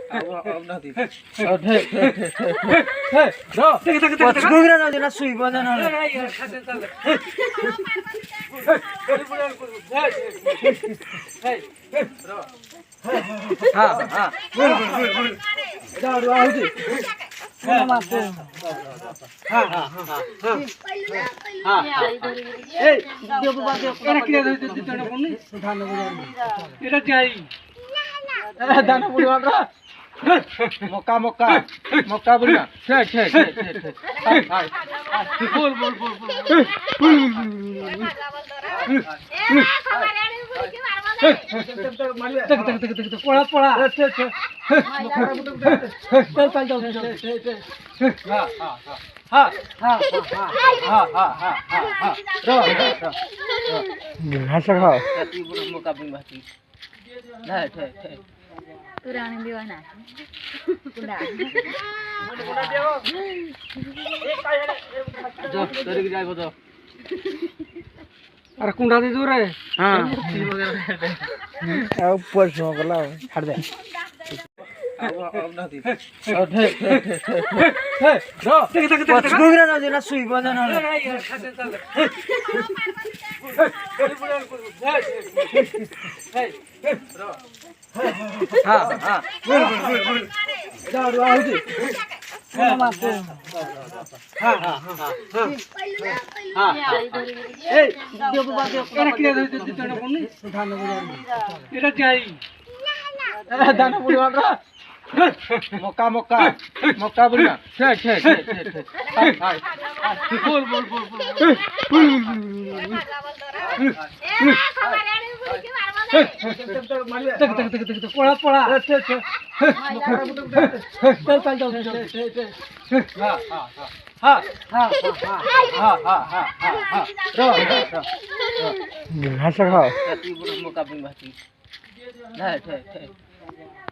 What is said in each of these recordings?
अब नदी घुगरा जाऊ दे ना सुई बजा ना हाँ हाँ जाऊ आऊ दे नमस्ते हाँ हाँ हाँ ए देव बाबा एरा किया दे दाना पड़नी धान बुझा एरा जाई दाना बुझा मक्का मक्का मक्का बुना छे छे छे छे बोल बोल बोल पड़ा पड़ा चल चल जाओ हाँ हाँ हाँ हाँ हाँ हाँ हंसा खाओ मक्का बुन बाती नहीं ठे ठे पुराने दीवाना जो तोरी की जाए वो तो अरे कुंडा दे दूर है हाँ ऊपर से गला छाड़ दे अब नदी घुगरा जाऊ दे ना सुई बजा ना हाँ हाँ जाऊ आऊ दे नमस्ते हाँ हाँ हाँ ए देव बाबा एरा किया दे दाना पड़नी धान बुझा एरा जाई दाना बुझा मक्का मक्का मक्का बुना छे छे छे छे बोल बोल बोल पड़ा पड़ा चल जाओ हाँ हाँ हाँ हाँ हाँ हाँ हाँ हंसा खाओ मक्का बुन बाती नहीं ठे ठे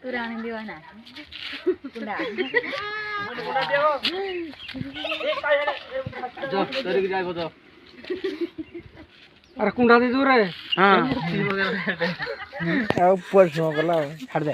पुराने दीवाना जो तोरी की जाए वो तो अरे कुंडा दे दूर है हाँ ऊपर से गला छाड़ दे